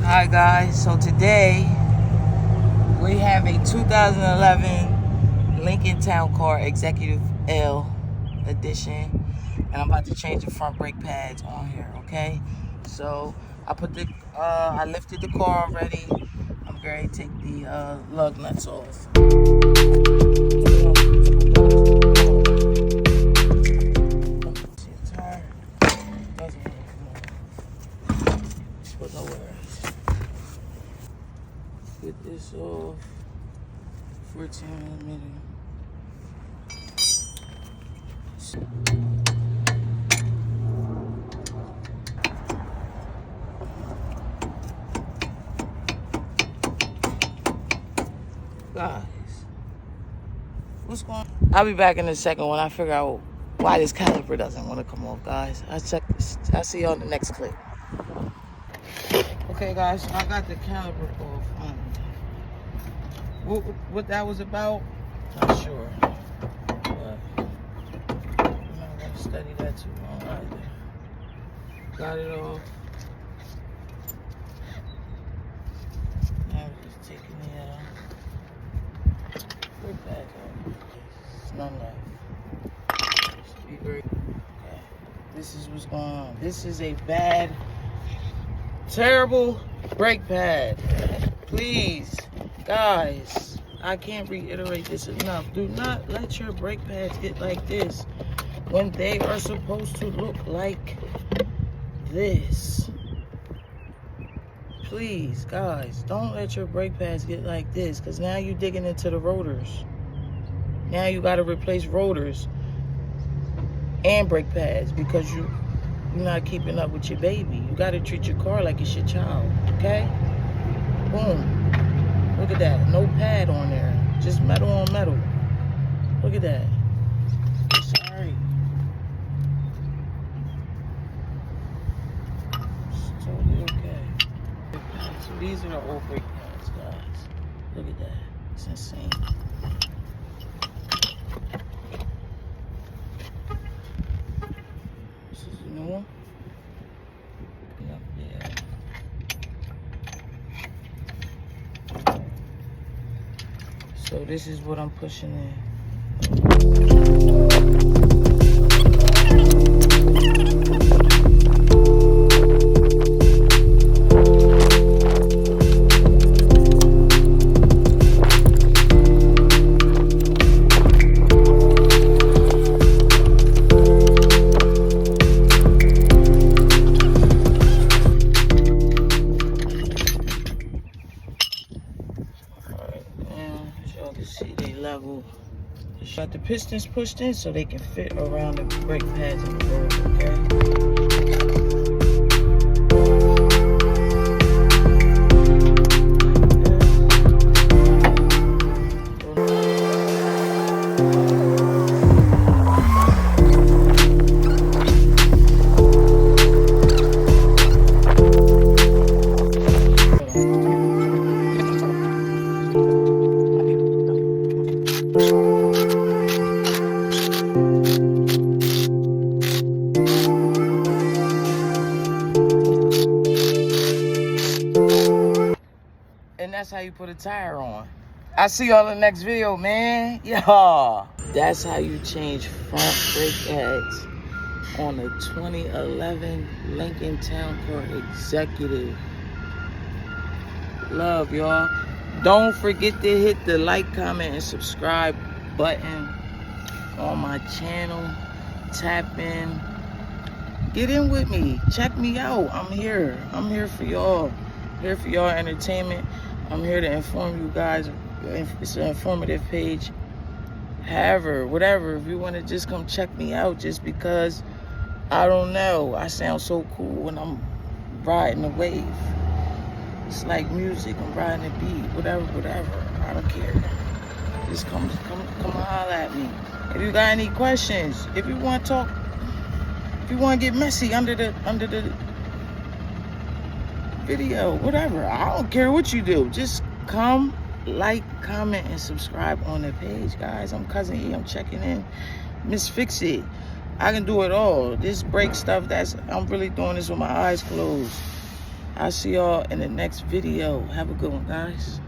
Alright guys, so today we have a 2011 Lincoln Town Car Executive L edition, and I'm about to change the front brake pads on here, okay? So I lifted the car already. I'm going to take the lug nuts off. Get this off. 14mm. Guys, what's going on? I'll be back in a second when I figure out why this caliper doesn't want to come off, guys. I'll see y'all in the next clip. Okay, guys, so I got the caliper off. What that was about, not sure. But I'm not going to study that too long either. Got it off. Now I'm just taking the brake pads off. There's none left. Just be very okay. This is what's going on. This is a bad, terrible brake pad. Please, guys, I can't reiterate this enough. Do not let your brake pads get like this when they are supposed to look like this. Please, guys, don't let your brake pads get like this, because now you're digging into the rotors. Now you got to replace rotors and brake pads because you're not keeping up with your baby. You got to treat your car like it's your child, okay? Boom. Look at that. No pad on there. Just metal on metal. Look at that. Sorry. It's totally okay. So these are the old brake pads, guys. Look at that. It's insane. This is the new one. Up there. So this is what I'm pushing in. See, they level. Just got the pistons pushed in so they can fit around the brake pads in the road, okay? And that's how you put a tire on. I'll see y'all in the next video, man. Yeah. That's how you change front brake pads on a 2011 Lincoln Town Car Executive. Love, y'all. Don't forget to hit the like, comment, and subscribe button on my channel. Tap in. Get in with me. Check me out. I'm here. I'm here for y'all. Here for y'all entertainment. I'm here to inform you guys. It's an informative page. However, whatever, if you want to just come check me out just because, I don't know, I sound so cool when I'm riding a wave. It's like music. I'm riding a beat. Whatever. I don't care. Just come holler at me. If you got any questions, if you want to talk, if you want to get messy under the video, whatever, I don't care what you do. Just come, like, comment, and subscribe on the page, guys. I'm Cousin E. I'm checking in. Miss Fix It. I can do it all. This brake stuff, I'm really doing this with my eyes closed. I'll see y'all in the next video. Have a good one, guys.